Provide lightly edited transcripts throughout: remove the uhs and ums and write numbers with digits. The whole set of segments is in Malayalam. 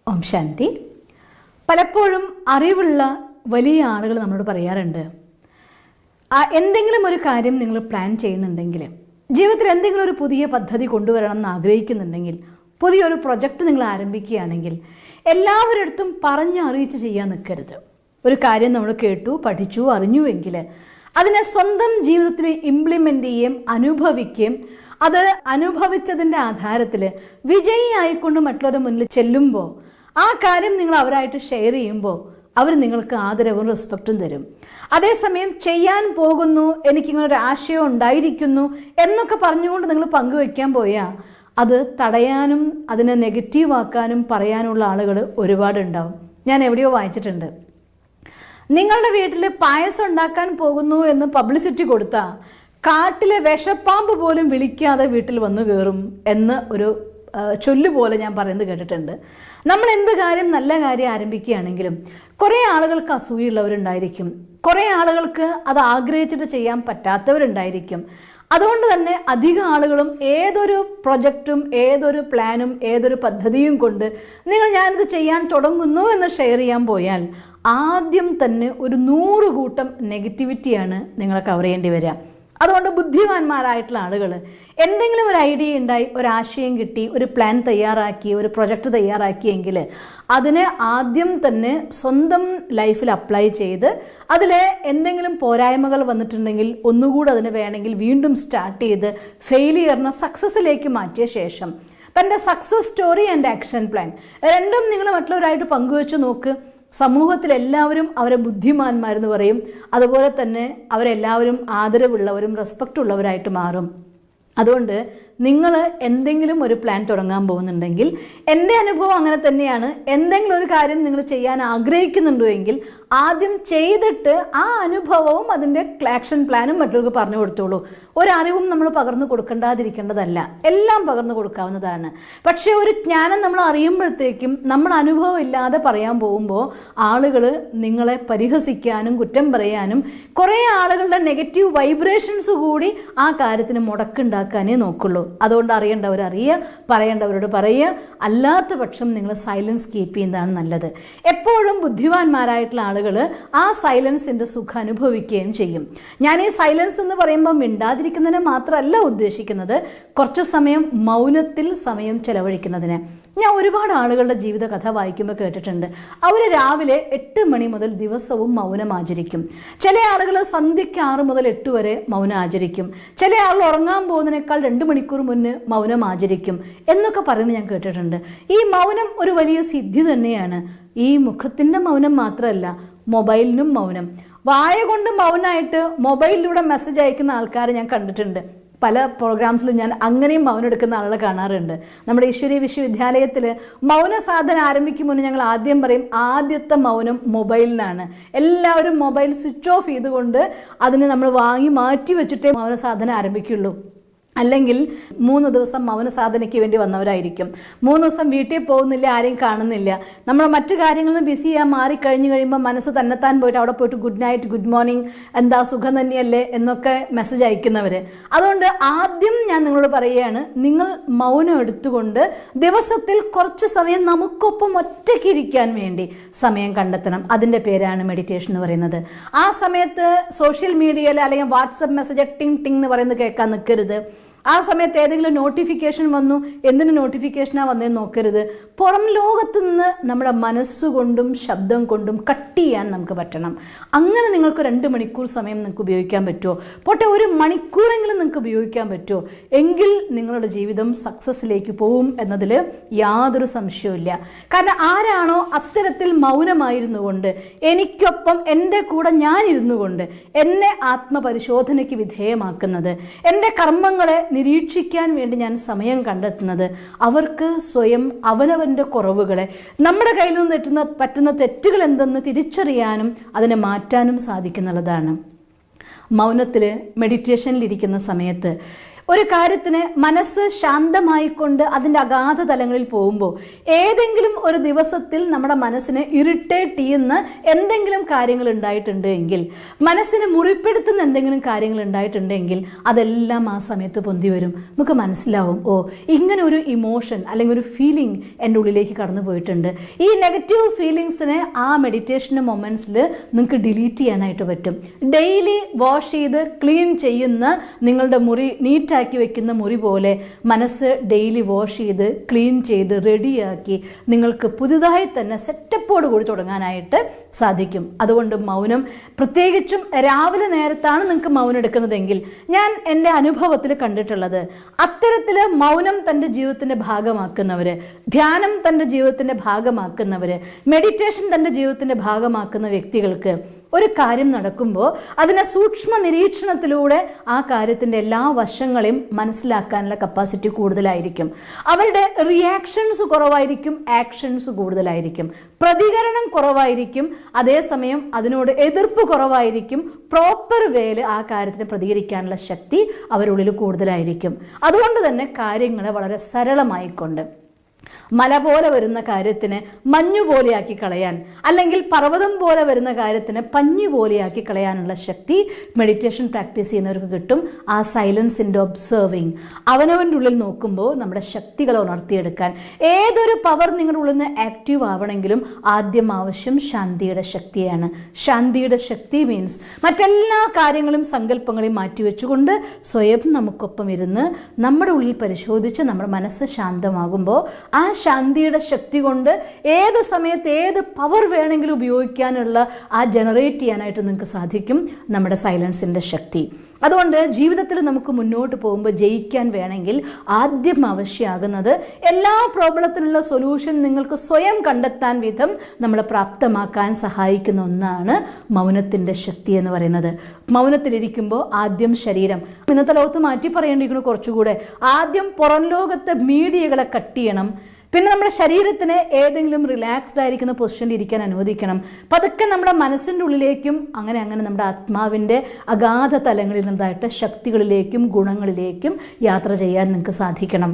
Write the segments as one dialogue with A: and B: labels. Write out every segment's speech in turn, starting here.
A: ഓം ശാന്തി. പലപ്പോഴും അറിവുള്ള വലിയ ആളുകൾ നമ്മളോട് പറയാറുണ്ട്, എന്തെങ്കിലും ഒരു കാര്യം നിങ്ങൾ പ്ലാൻ ചെയ്യുന്നുണ്ടെങ്കിൽ, ജീവിതത്തിൽ എന്തെങ്കിലും ഒരു പുതിയ പദ്ധതി കൊണ്ടുവരണം എന്ന് ആഗ്രഹിക്കുന്നുണ്ടെങ്കിൽ, പുതിയൊരു പ്രൊജക്റ്റ് നിങ്ങൾ ആരംഭിക്കുകയാണെങ്കിൽ എല്ലാവരുടെ അടുത്തും അറിയിച്ച് ചെയ്യാൻ നിൽക്കരുത്. ഒരു കാര്യം നമ്മൾ കേട്ടു, പഠിച്ചു, അറിഞ്ഞുവെങ്കിൽ അതിനെ സ്വന്തം ജീവിതത്തിൽ ഇംപ്ലിമെൻ്റ് ചെയ്യുകയും അനുഭവിക്കുകയും അത് അനുഭവിച്ചതിൻ്റെ ആധാരത്തിൽ വിജയിയായിക്കൊണ്ട് മറ്റുള്ളവരുടെ മുന്നിൽ ചെല്ലുമ്പോൾ ആ കാര്യം നിങ്ങൾ അവരായിട്ട് ഷെയർ ചെയ്യുമ്പോൾ അവർ നിങ്ങൾക്ക് ആദരവും റെസ്പെക്റ്റും തരും. അതേസമയം ചെയ്യാൻ പോകുന്നു, എനിക്കിങ്ങനൊരു ആശയം ഉണ്ടായിരിക്കുന്നു എന്നൊക്കെ പറഞ്ഞുകൊണ്ട് നിങ്ങൾ പങ്കുവയ്ക്കാൻ പോയാൽ അത് തടയാനും അതിനെ നെഗറ്റീവാക്കാനും പറയാനുള്ള ആളുകൾ ഒരുപാടുണ്ടാവും. ഞാൻ എവിടെയോ വായിച്ചിട്ടുണ്ട്, നിങ്ങളുടെ വീട്ടിൽ പായസം ഉണ്ടാക്കാൻ പോകുന്നു എന്ന് പബ്ലിസിറ്റി കൊടുത്താൽ കാട്ടിലെ വിഷപ്പാമ്പ് പോലും വിളിക്കാതെ വീട്ടിൽ വന്നു കയറും എന്ന് ഒരു ചൊല്ലുപോലെ ഞാൻ പറയുന്നത് കേട്ടിട്ടുണ്ട്. നമ്മൾ എന്ത് കാര്യം, നല്ല കാര്യം ആരംഭിക്കുകയാണെങ്കിലും കുറേ ആളുകൾക്ക് അസൂയുള്ളവരുണ്ടായിരിക്കും, കുറേ ആളുകൾക്ക് അത് ആഗ്രഹിച്ചിട്ട് ചെയ്യാൻ പറ്റാത്തവരുണ്ടായിരിക്കും. അതുകൊണ്ട് തന്നെ അധികം ആളുകളും ഏതൊരു പ്രൊജക്റ്റും ഏതൊരു പ്ലാനും ഏതൊരു പദ്ധതിയും കൊണ്ട് ഞാനിത് ചെയ്യാൻ തുടങ്ങുന്നു എന്ന് ഷെയർ ചെയ്യാൻ പോയാൽ ആദ്യം തന്നെ ഒരു 100 കൂട്ടം നെഗറ്റിവിറ്റിയാണ് നിങ്ങളെ കവർ ചെയ്യേണ്ടി വരിക. അതുകൊണ്ട് ബുദ്ധിമാന്മാരായിട്ടുള്ള ആളുകൾ എന്തെങ്കിലും ഒരു ഐഡിയ ഉണ്ടായി, ഒരാശയം കിട്ടി, ഒരു പ്ലാൻ തയ്യാറാക്കി, ഒരു പ്രൊജക്റ്റ് തയ്യാറാക്കിയെങ്കിൽ അതിനെ ആദ്യം തന്നെ സ്വന്തം ലൈഫിൽ അപ്ലൈ ചെയ്ത് അതിൽ എന്തെങ്കിലും പോരായ്മകൾ വന്നിട്ടുണ്ടെങ്കിൽ ഒന്നുകൂടെ അതിന് വേണമെങ്കിൽ വീണ്ടും സ്റ്റാർട്ട് ചെയ്ത് ഫെയിലിയറിനെ സക്സസ്സിലേക്ക് മാറ്റിയ ശേഷം തൻ്റെ success story and action plan രണ്ടും നിങ്ങൾ മറ്റുള്ളവരായിട്ട് പങ്കുവെച്ച് നോക്ക്. സമൂഹത്തിൽ എല്ലാവരും അവരെ ബുദ്ധിമാന്മാരെന്ന് പറയും. അതുപോലെ തന്നെ അവരെല്ലാവരും ആദരവുള്ളവരും റെസ്പെക്റ്റ് ഉള്ളവരായിട്ട് മാറും. അതുകൊണ്ട് നിങ്ങൾ എന്തെങ്കിലും ഒരു പ്ലാൻ തുടങ്ങാൻ പോകുന്നുണ്ടെങ്കിൽ, എൻ്റെ അനുഭവം അങ്ങനെ തന്നെയാണ്, എന്തെങ്കിലും ഒരു കാര്യം നിങ്ങൾ ചെയ്യാൻ ആഗ്രഹിക്കുന്നുണ്ടോ എങ്കിൽ ആദ്യം ചെയ്തിട്ട് ആ അനുഭവവും അതിൻ്റെ ആക്ഷൻ പ്ലാനും മറ്റുള്ളവർക്ക് പറഞ്ഞു കൊടുത്തോളൂ. ഒരറിവും നമ്മൾ പകർന്നു കൊടുക്കേണ്ടാതിരിക്കേണ്ടതല്ല, എല്ലാം പകർന്നു കൊടുക്കാവുന്നതാണ്. പക്ഷേ ഒരു ജ്ഞാനം നമ്മൾ അറിയുമ്പോഴത്തേക്കും നമ്മൾ അനുഭവം ഇല്ലാതെ പറയാൻ പോകുമ്പോൾ ആളുകൾ നിങ്ങളെ പരിഹസിക്കാനും കുറ്റം പറയാനും കുറേ ആളുകളുടെ നെഗറ്റീവ് വൈബ്രേഷൻസ് കൂടി ആ കാര്യത്തിന് മുടക്കുണ്ടാക്കാനേ നോക്കുള്ളൂ. അതുകൊണ്ട് അറിയേണ്ടവർ അറിയുക, പറയേണ്ടവരോട് പറയുക. അല്ലാത്ത പക്ഷം നിങ്ങൾ സൈലൻസ് കീപ്പ് ചെയ്യുന്നതാണ് നല്ലത്. എപ്പോഴും ബുദ്ധിമാന്മാരായിട്ടുള്ള ആളുകൾ ആ സൈലൻസിൻ്റെ സുഖം അനുഭവിക്കുകയും ചെയ്യും. ഞാൻ ഈ സൈലൻസ് എന്ന് പറയുമ്പോൾ മിണ്ടാതിരിക്കുന്നതിനെ മാത്രമല്ല ഉദ്ദേശിക്കുന്നത്, കുറച്ചു സമയം മൗനത്തിൽ സമയം ചെലവഴിക്കുന്നതിന്. ഞാൻ ഒരുപാട് ആളുകളുടെ ജീവിത കഥ വായിക്കുമ്പോൾ കേട്ടിട്ടുണ്ട്, അവർ രാവിലെ 8 മണി മുതൽ ദിവസവും മൗനം ആചരിക്കും. ചില ആളുകൾ സന്ധ്യയ്ക്ക് 6 മുതൽ 8 വരെ മൗനം ആചരിക്കും. ചില ആളുകൾ ഉറങ്ങാൻ പോകുന്നതിനേക്കാൾ 2 മണിക്കൂർ മുന്നേ മൗനം ആചരിക്കും എന്നൊക്കെ പറയുന്നത് ഞാൻ കേട്ടിട്ടുണ്ട്. ഈ മൗനം ഒരു വലിയ സിദ്ധി തന്നെയാണ്. ഈ മുഖത്തിൻ്റെ മൗനം മാത്രമല്ല, മൊബൈലിനും മൗനം. വായ കൊണ്ട് മൗനമായിട്ട് മൊബൈലിലൂടെ മെസ്സേജ് അയക്കുന്ന ആൾക്കാരെ ഞാൻ കണ്ടിട്ടുണ്ട്. പല പ്രോഗ്രാംസിലും ഞാൻ അങ്ങനെയും മൗനം എടുക്കുന്ന ആളുകളെ കാണാറുണ്ട്. നമ്മുടെ ഈശ്വരീയ വിശ്വവിദ്യാലയത്തിൽ മൗന സാധന ആരംഭിക്കും മുന്നേ ഞങ്ങൾ ആദ്യം പറയും, ആദ്യത്തെ മൗനം മൊബൈലിനാണ്. എല്ലാവരും മൊബൈൽ സ്വിച്ച് ഓഫ് ചെയ്തുകൊണ്ട് അതിന് നമ്മൾ വാങ്ങി മാറ്റി വെച്ചിട്ടേ മൗന സാധന ആരംഭിക്കുള്ളൂ. അല്ലെങ്കിൽ 3 ദിവസം മൗന സാധനയ്ക്ക് വേണ്ടി വന്നവരായിരിക്കും. 3 ദിവസം വീട്ടിൽ പോകുന്നില്ല, ആരെയും കാണുന്നില്ല. നമ്മൾ മറ്റു കാര്യങ്ങളിൽ നിന്ന് ബിസി ചെയ്യാൻ മാറിക്കഴിഞ്ഞു കഴിയുമ്പോൾ മനസ്സ് തന്നെത്താൻ പോയിട്ട് അവിടെ പോയിട്ട് ഗുഡ് നൈറ്റ്, ഗുഡ് മോർണിംഗ്, എന്താ സുഖം തന്നെയല്ലേ എന്നൊക്കെ മെസ്സേജ് അയക്കുന്നവർ. അതുകൊണ്ട് ആദ്യം ഞാൻ നിങ്ങളോട് പറയുകയാണ്, നിങ്ങൾ മൗനം എടുത്തുകൊണ്ട് ദിവസത്തിൽ കുറച്ച് സമയം നമുക്കൊപ്പം ഒറ്റയ്ക്കിരിക്കാൻ വേണ്ടി സമയം കണ്ടെത്തണം. അതിൻ്റെ പേരാണ് മെഡിറ്റേഷൻ എന്ന് പറയുന്നത്. ആ സമയത്ത് സോഷ്യൽ മീഡിയയിൽ അല്ലെങ്കിൽ വാട്സപ്പ് മെസ്സേജ് ടിങ് ടിങ് എന്ന് പറയുന്നത് കേൾക്കാൻ നിൽക്കരുത്. ആ സമയത്ത് ഏതെങ്കിലും നോട്ടിഫിക്കേഷൻ വന്നു, എന്തിനു നോട്ടിഫിക്കേഷനാണ് വന്നതെന്ന് നോക്കരുത്. പുറം ലോകത്ത് നിന്ന് നമ്മുടെ മനസ്സുകൊണ്ടും ശബ്ദം കൊണ്ടും കട്ട് ചെയ്യാൻ നമുക്ക് പറ്റണം. അങ്ങനെ നിങ്ങൾക്ക് 2 മണിക്കൂർ സമയം നിങ്ങൾക്ക് ഉപയോഗിക്കാൻ പറ്റുമോ? പോട്ടെ, 1 മണിക്കൂറെങ്കിലും നിങ്ങൾക്ക് ഉപയോഗിക്കാൻ പറ്റുമോ? എങ്കിൽ നിങ്ങളുടെ ജീവിതം സക്സസ്സിലേക്ക് പോവും എന്നതിൽ യാതൊരു സംശയവുമില്ല. കാരണം ആരാണോ അത്തരത്തിൽ മൗനമായിരുന്നു കൊണ്ട്, എനിക്കൊപ്പം എൻ്റെ കൂടെ ഞാനിരുന്നു കൊണ്ട് എന്നെ ആത്മപരിശോധനയ്ക്ക് വിധേയമാക്കുന്നത്, എൻ്റെ കർമ്മങ്ങളെ നിരീക്ഷിക്കാൻ വേണ്ടി ഞാൻ സമയം കണ്ടെത്തുന്നത്, അവർക്ക് സ്വയം അവനവൻ്റെ കുറവുകളെ, നമ്മുടെ കയ്യിൽ നിന്ന് പറ്റുന്ന തെറ്റുകൾ എന്തെന്ന് തിരിച്ചറിയാനും അതിനെ മാറ്റാനും സാധിക്കുന്നുള്ളതാണ്. മൗനത്തിൽ മെഡിറ്റേഷനിലിരിക്കുന്ന സമയത്ത് ഒരു കാര്യത്തിന് മനസ്സ് ശാന്തമായിക്കൊണ്ട് അതിൻ്റെ അഗാധ തലങ്ങളിൽ പോകുമ്പോൾ ഏതെങ്കിലും ഒരു ദിവസത്തിൽ നമ്മുടെ മനസ്സിനെ ഇറിറ്റേറ്റ് ചെയ്യുന്ന എന്തെങ്കിലും കാര്യങ്ങൾ ഉണ്ടായിട്ടുണ്ട് എങ്കിൽ, മനസ്സിനെ മുറിപ്പെടുത്തുന്ന എന്തെങ്കിലും കാര്യങ്ങൾ ഉണ്ടായിട്ടുണ്ടെങ്കിൽ അതെല്ലാം ആ സമയത്ത് പൊന്തി വരും. നമുക്ക് മനസ്സിലാവും, ഓ ഇങ്ങനെ ഒരു ഇമോഷൻ അല്ലെങ്കിൽ ഒരു ഫീലിംഗ് എൻ്റെ ഉള്ളിലേക്ക് കടന്നു പോയിട്ടുണ്ട്. ഈ നെഗറ്റീവ് ഫീലിങ്സിനെ ആ മെഡിറ്റേഷൻ മൊമെൻറ്റ്സിൽ നിങ്ങൾക്ക് ഡിലീറ്റ് ചെയ്യാനായിട്ട് പറ്റും. ഡെയിലി വാഷ് ചെയ്ത് ക്ലീൻ ചെയ്യുന്ന നിങ്ങളുടെ മുറി നീറ്റാക്കി വെക്കുന്ന മുറി പോലെ മനസ്സ് ഡെയിലി വാഷ് ചെയ്ത് ക്ലീൻ ചെയ്ത് റെഡിയാക്കി നിങ്ങൾക്ക് പുതുതായി തന്നെ സെറ്റപ്പോട് കൂടി തുടങ്ങാനായിട്ട് സാധിക്കും. അതുകൊണ്ട് മൗനം, പ്രത്യേകിച്ചും രാവിലെ നേരത്താണ് നിങ്ങൾക്ക് മൗനം എടുക്കുന്നതെങ്കിൽ, ഞാൻ എൻ്റെ അനുഭവത്തിൽ കണ്ടിട്ടുള്ളത് അത്തരത്തിൽ മൗനം തൻ്റെ ജീവിതത്തിൻ്റെ ഭാഗമാക്കുന്നവർ, ധ്യാനം തൻ്റെ ജീവിതത്തിൻ്റെ ഭാഗമാക്കുന്നവർ, മെഡിറ്റേഷൻ തൻ്റെ ജീവിതത്തിൻ്റെ ഭാഗമാക്കുന്ന വ്യക്തികൾക്ക് ഒരു കാര്യം നടക്കുമ്പോൾ അതിനെ സൂക്ഷ്മ നിരീക്ഷണത്തിലൂടെ ആ കാര്യത്തിൻ്റെ എല്ലാ വശങ്ങളെയും മനസ്സിലാക്കാനുള്ള കപ്പാസിറ്റി കൂടുതലായിരിക്കും. അവരുടെ റിയാക്ഷൻസ് കുറവായിരിക്കും, ആക്ഷൻസ് കൂടുതലായിരിക്കും. പ്രതികരണം കുറവായിരിക്കും, അതേസമയം അതിനോട് എതിർപ്പ് കുറവായിരിക്കും. പ്രോപ്പർ വേയിൽ ആ കാര്യത്തിന് പ്രതികരിക്കാനുള്ള ശക്തി അവരുള്ളിൽ കൂടുതലായിരിക്കും. അതുകൊണ്ട് തന്നെ കാര്യങ്ങളെ വളരെ സരളമായിക്കൊണ്ട് മല പോലെ വരുന്ന കാര്യത്തിന് മഞ്ഞു പോലെയാക്കി കളയാൻ, അല്ലെങ്കിൽ പർവ്വതം പോലെ വരുന്ന കാര്യത്തിന് പഞ്ഞു പോലെയാക്കി കളയാനുള്ള ശക്തി മെഡിറ്റേഷൻ പ്രാക്ടീസ് ചെയ്യുന്നവർക്ക് കിട്ടും. ആ സൈലൻസിൻ്റെ ഒബ്സർവിങ്, അവനവൻ്റെ ഉള്ളിൽ നോക്കുമ്പോൾ നമ്മുടെ ശക്തികളെ ഉണർത്തിയെടുക്കാൻ. ഏതൊരു പവർ നിങ്ങളുടെ ഉള്ളിൽ നിന്ന് ആക്റ്റീവ് ആവണമെങ്കിലും ആദ്യം ആവശ്യം ശാന്തിയുടെ ശക്തിയാണ്. ശാന്തിയുടെ ശക്തി മീൻസ് മറ്റെല്ലാ കാര്യങ്ങളും സങ്കല്പങ്ങളെയും മാറ്റിവെച്ചുകൊണ്ട് സ്വയം നമുക്കൊപ്പം ഇരുന്ന് നമ്മുടെ ഉള്ളിൽ പരിശോധിച്ച് നമ്മുടെ മനസ്സ് ശാന്തമാകുമ്പോൾ ആ ശാന്തിയുടെ ശക്തി കൊണ്ട് ഏത് സമയത്ത് ഏത് പവർ വേണമെങ്കിലും ഉപയോഗിക്കാനുള്ള ആ ജനറേറ്റ് ചെയ്യാനായിട്ട് നിങ്ങൾക്ക് സാധിക്കും നമ്മുടെ സൈലൻസിൻ്റെ ശക്തി. അതുകൊണ്ട് ജീവിതത്തിൽ നമുക്ക് മുന്നോട്ട് പോകുമ്പോൾ ജയിക്കാൻ വേണമെങ്കിൽ ആദ്യം ആവശ്യമാകുന്നത് എല്ലാ പ്രോബ്ലത്തിനുള്ള സൊല്യൂഷൻ നിങ്ങൾക്ക് സ്വയം കണ്ടെത്താൻ വിധം നമ്മളെ പ്രാപ്തമാക്കാൻ സഹായിക്കുന്ന ഒന്നാണ് മൗനത്തിൻ്റെ ശക്തി എന്ന് പറയുന്നത്. മൗനത്തിലിരിക്കുമ്പോൾ ആദ്യം ശരീരം, ഇന്നത്തെ ലോകത്ത് മാറ്റി പറയേണ്ടിയിരിക്കുന്നു കുറച്ചുകൂടെ, ആദ്യം പുറം ലോകത്തെ മീഡിയകളെ കട്ട് ചെയ്യണം. പിന്നെ നമ്മുടെ ശരീരത്തിന് ഏതെങ്കിലും റിലാക്സ്ഡ് ആയിരിക്കുന്ന പൊസിഷനിൽ ഇരിക്കാൻ അനുവദിക്കണം. പതുക്കെ നമ്മുടെ മനസ്സിൻ്റെ ഉള്ളിലേക്കും അങ്ങനെ നമ്മുടെ ആത്മാവിൻ്റെ അഗാധ തലങ്ങളിൽ നിന്നതായിട്ട് ശക്തികളിലേക്കും ഗുണങ്ങളിലേക്കും യാത്ര ചെയ്യാൻ നിങ്ങൾക്ക് സാധിക്കണം.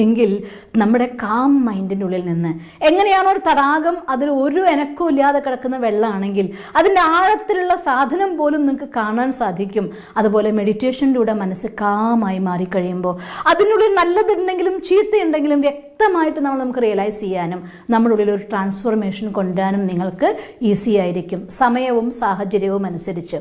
A: എങ്കിൽ നമ്മുടെ കാം മൈൻഡിൻ്റെ ഉള്ളിൽ നിന്ന് എങ്ങനെയാണോ ഒരു തടാകം അതിൽ ഒരു അനക്കവും ഇല്ലാതെ കിടക്കുന്ന വെള്ളമാണെങ്കിൽ അതിൻ്റെ ആഴത്തിലുള്ള സാധനം പോലും നിങ്ങൾക്ക് കാണാൻ സാധിക്കും. അതുപോലെ മെഡിറ്റേഷനിലൂടെ മനസ്സ് കാമായി മാറിക്കഴിയുമ്പോൾ അതിനുള്ളിൽ നല്ലതുണ്ടെങ്കിലും ചീത്തയുണ്ടെങ്കിലും വ്യക്തമായിട്ട് നമുക്ക് റിയലൈസ് ചെയ്യാനും നമ്മുടെ ഉള്ളിൽ ഒരു ട്രാൻസ്ഫോർമേഷൻ കൊണ്ടുവരാനും നിങ്ങൾക്ക് ഈസി ആയിരിക്കും. സമയവും സാഹചര്യവും അനുസരിച്ച്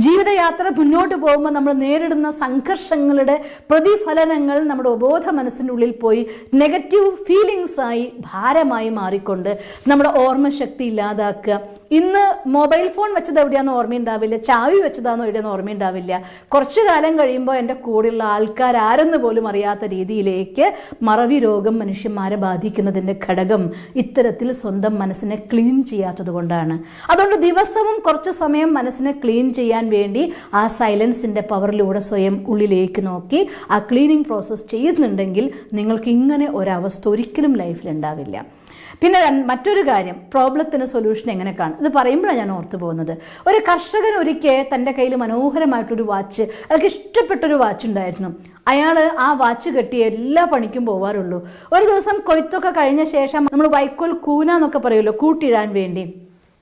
A: ജീവിതയാത്ര മുന്നോട്ട് പോകുമ്പോൾ നമ്മൾ നേരിടുന്ന സംഘർഷങ്ങളുടെ പ്രതിഫലനങ്ങൾ നമ്മുടെ ബോധ മനസ്സിൻ്റെ ഉള്ളിൽ പോയി നെഗറ്റീവ് ഫീലിങ്സ് ആയി ഭാരമായി മാറിക്കൊണ്ട് നമ്മുടെ ഓർമ്മശക്തി ഇല്ലാതാക്കുക. ഇന്ന് മൊബൈൽ ഫോൺ വെച്ചത് എവിടെയാണെന്ന് ഓർമ്മയുണ്ടാവില്ല, ചാവി വെച്ചതാണോ എവിടെയാണെന്ന് ഓർമ്മയുണ്ടാവില്ല. കുറച്ചു കാലം കഴിയുമ്പോൾ എൻ്റെ കൂടെയുള്ള ആൾക്കാർ ആരെന്ന് പോലും അറിയാത്ത രീതിയിലേക്ക് മറവി രോഗം മനുഷ്യന്മാരെ ബാധിക്കുന്നതിൻ്റെ ഘടകം ഇത്തരത്തിൽ സ്വന്തം മനസ്സിനെ ക്ലീൻ ചെയ്യാത്തത് കൊണ്ടാണ്. അതുകൊണ്ട് ദിവസവും കുറച്ച് സമയം മനസ്സിനെ ക്ലീൻ ചെയ്യാൻ വേണ്ടി ആ സൈലൻസിൻ്റെ പവറിലൂടെ സ്വയം ഉള്ളിലേക്ക് നോക്കി ആ ക്ലീനിങ് പ്രോസസ്സ് ചെയ്യുന്നുണ്ടെങ്കിൽ നിങ്ങൾക്ക് ഇങ്ങനെ ഒരവസ്ഥ ഒരിക്കലും ലൈഫിൽ ഉണ്ടാവില്ല. പിന്നെ മറ്റൊരു കാര്യം, പ്രോബ്ലത്തിന് സൊല്യൂഷൻ എങ്ങനെ കാണും, ഇത് പറയുമ്പോഴാണ് ഞാൻ ഓർത്തു പോകുന്നത്. ഒരു കർഷകൻ ഒരിക്കൽ തൻ്റെ കയ്യിൽ മനോഹരമായിട്ടൊരു വാച്ച്, അയാൾക്ക് ഇഷ്ടപ്പെട്ടൊരു വാച്ച് ഉണ്ടായിരുന്നു. അയാൾ ആ വാച്ച് കെട്ടി എല്ലാ പണിക്കും പോവാറുള്ളൂ. ഒരു ദിവസം കൊയ്ത്തൊക്കെ കഴിഞ്ഞ ശേഷം നമ്മൾ വൈക്കോൽ കൂന എന്നൊക്കെ പറയുമല്ലോ, കൂട്ടിയിടാൻ വേണ്ടി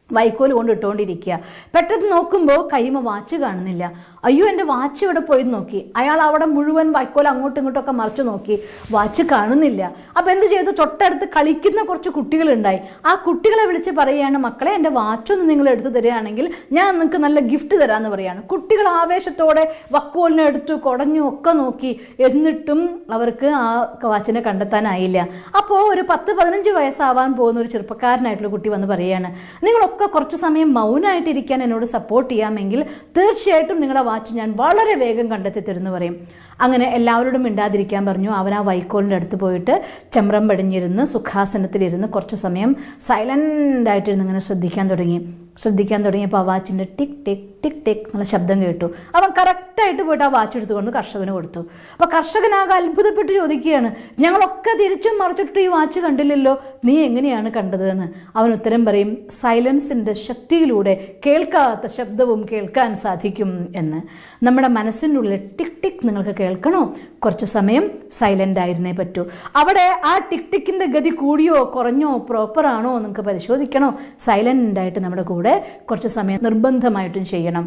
A: വൈക്കോൽ കൊണ്ട് ഇട്ടുകൊണ്ടിരിക്കുക. പെട്ടെന്ന് നോക്കുമ്പോൾ കൈമ വാച്ച് കാണുന്നില്ല. അയ്യോ എൻ്റെ വാച്ച് ഇവിടെ പോയി നോക്കി. അയാൾ അവിടെ മുഴുവൻ വൈക്കോൽ അങ്ങോട്ടും ഇങ്ങോട്ടൊക്കെ മറിച്ച് നോക്കി, വാച്ച് കാണുന്നില്ല. അപ്പം എന്ത് ചെയ്തു, തൊട്ടടുത്ത് കളിക്കുന്ന കുറച്ച് കുട്ടികളുണ്ടായി. ആ കുട്ടികളെ വിളിച്ച് പറയുകയാണ്, മക്കളെ എൻ്റെ വാച്ചൊന്ന് നിങ്ങൾ എടുത്തു തരികയാണെങ്കിൽ ഞാൻ നിങ്ങൾക്ക് നല്ല ഗിഫ്റ്റ് തരാമെന്ന് പറയുകയാണ്. കുട്ടികൾ ആവേശത്തോടെ വക്കോലിനെ എടുത്തു കുടഞ്ഞു ഒക്കെ നോക്കി, എന്നിട്ടും അവർക്ക് ആ വാച്ചിനെ കണ്ടെത്താനായില്ല. അപ്പോൾ ഒരു 10-15 വയസ്സാവാൻ പോകുന്ന ഒരു ചെറുപ്പക്കാരനായിട്ടുള്ള കുട്ടി വന്ന് പറയുകയാണ്, നിങ്ങളൊക്കെ കുറച്ച് സമയം മൗനമായിട്ടിരിക്കാൻ എന്നോട് സപ്പോർട്ട് ചെയ്യാമെങ്കിൽ തീർച്ചയായിട്ടും നിങ്ങളുടെ വാച്ച് ഞാൻ വളരെ വേഗം കണ്ടെത്തി തരുമെന്ന് പറയും. അങ്ങനെ എല്ലാവരോടും മിണ്ടാതിരിക്കാൻ പറഞ്ഞു. അവൻ ആ വൈക്കോലിൻ്റെ അടുത്ത് പോയിട്ട് ചമ്രം പടിഞ്ഞിരുന്ന് സുഖാസനത്തിലിരുന്ന് കുറച്ച് സമയം സൈലൻ്റായിട്ടിരുന്ന് ഇങ്ങനെ ശ്രദ്ധിക്കാൻ തുടങ്ങി. ശ്രദ്ധിക്കാൻ തുടങ്ങിയപ്പോൾ ആ വാച്ചിൻ്റെ ടിക് ടിക് ടിക് ടിക് എന്നുള്ള ശബ്ദം കേട്ടു. അവൻ കറക്റ്റായിട്ട് പോയിട്ട് ആ വാച്ച് എടുത്തുകൊണ്ട് കർഷകന് കൊടുത്തു. അപ്പോൾ കർഷകനാകെ അത്ഭുതപ്പെട്ട് ചോദിക്കുകയാണ്, ഞങ്ങളൊക്കെ തിരിച്ചും മറിച്ചിട്ട് ഈ വാച്ച് കണ്ടില്ലല്ലോ, നീ എങ്ങനെയാണ് കണ്ടതെന്ന്. അവൻ ഉത്തരം പറയും, സൈലൻസിൻ്റെ ശക്തിയിലൂടെ കേൾക്കാത്ത ശബ്ദവും കേൾക്കാൻ സാധിക്കും എന്ന്. നമ്മുടെ മനസ്സിൻ്റെ ഉള്ളിൽ ടിക് ടിക് നിങ്ങൾക്ക് കേൾക്കണോ? കുറച്ച് സമയം സൈലൻ്റ് ആയിരുന്നേ പറ്റൂ. അവിടെ ആ ടിക് ടിക്കിൻ്റെ ഗതി കൂടിയോ കുറഞ്ഞോ പ്രോപ്പറാണോ നിങ്ങൾക്ക് പരിശോധിക്കണോ? സൈലൻ്റായിട്ട് നമ്മുടെ കൂടെ കുറച്ച് സമയം നിർബന്ധമായിട്ടും ചെയ്യണം.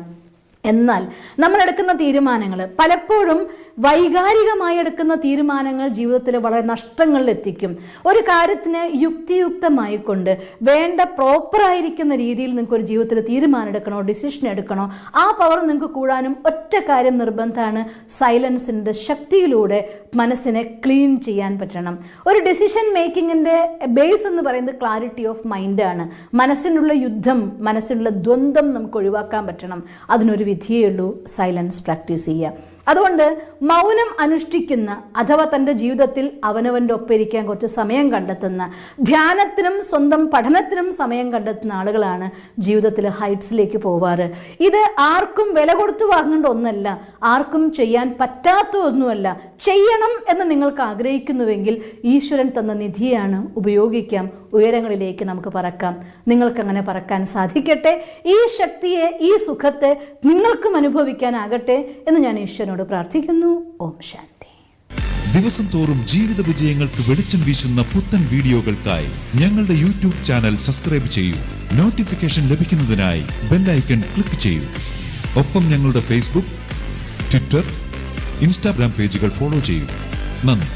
A: എന്നാൽ നമ്മൾ എടുക്കുന്ന തീരുമാനങ്ങൾ പലപ്പോഴും വൈകാരികമായി എടുക്കുന്ന തീരുമാനങ്ങൾ ജീവിതത്തിൽ വളരെ നഷ്ടങ്ങളിൽ എത്തിക്കും. ഒരു കാര്യത്തിന് യുക്തിയുക്തമായി കൊണ്ട് വേണ്ട പ്രോപ്പറായിരിക്കുന്ന രീതിയിൽ നിങ്ങൾക്ക് ഒരു ജീവിതത്തിൽ തീരുമാനം എടുക്കണോ, ഡിസിഷൻ എടുക്കണോ, ആ പവർ നിങ്ങൾക്ക് കൂടാനും ഒറ്റ കാര്യം നിർബന്ധമാണ്, സൈലൻസിൻ്റെ ശക്തിയിലൂടെ മനസ്സിനെ ക്ലീൻ ചെയ്യാൻ പറ്റണം. ഒരു ഡിസിഷൻ മേക്കിങ്ങിൻ്റെ ബേസ് എന്ന് പറയുന്നത് ക്ലാരിറ്റി ഓഫ് മൈൻഡാണ്. മനസ്സിനുള്ള യുദ്ധം, മനസ്സിനുള്ള ദ്വന്ദ്ം നമുക്ക് ഒഴിവാക്കാൻ പറ്റണം. അതിനൊരു വിധിയേ ഉള്ളൂ, സൈലൻസ് പ്രാക്ടീസ് ചെയ്യുക. അതുകൊണ്ട് മൗനം അനുഷ്ഠിക്കുന്ന അഥവാ തൻ്റെ ജീവിതത്തിൽ അവനവൻ്റെ ഒപ്പം കുറച്ച് സമയം കണ്ടെത്തുന്ന, ധ്യാനത്തിനും സ്വന്തം പഠനത്തിനും സമയം കണ്ടെത്തുന്ന ആളുകളാണ് ജീവിതത്തിൽ ഹൈറ്റ്സിലേക്ക് പോവാറ്. ഇത് ആർക്കും വില കൊടുത്തു വാങ്ങേണ്ട ഒന്നല്ല, ആർക്കും ചെയ്യാൻ പറ്റാത്ത ഒന്നുമല്ല. ചെയ്യണം എന്ന് നിങ്ങൾക്ക് ആഗ്രഹിക്കുന്നുവെങ്കിൽ ഈശ്വരൻ തന്ന നിധിയാണ്, ഉപയോഗിക്കാം. ഉയരങ്ങളിലേക്ക് നമുക്ക് പറക്കാം. നിങ്ങൾക്കങ്ങനെ പറക്കാൻ സാധിക്കട്ടെ. ഈ ശക്തിയെ, ഈ സുഖത്തെ നിങ്ങൾക്കും അനുഭവിക്കാനാകട്ടെ എന്ന് ഞാൻ ഈശ്വരനോട് പ്രാർത്ഥിക്കുന്നു. ഓം ശാന്തി.
B: ദിവസം തോറും ജീവിത വിജയങ്ങൾക്ക് വെളിച്ചം വീശുന്ന പുത്തൻ വീഡിയോകൾക്കായി ഞങ്ങളുടെ യൂട്യൂബ് ചാനൽ സബ്സ്ക്രൈബ് ചെയ്യൂ. നോട്ടിഫിക്കേഷൻ ലഭിക്കുന്നതിനായി ബെൽ ഐക്കൺ ക്ലിക്ക് ചെയ്യൂ. ഒപ്പം ഞങ്ങളുടെ ഫേസ്ബുക്ക്, ട്വിറ്റർ, ഇൻസ്റ്റാഗ്രാം പേജുകൾ ഫോളോ ചെയ്യൂ. നന്ദി.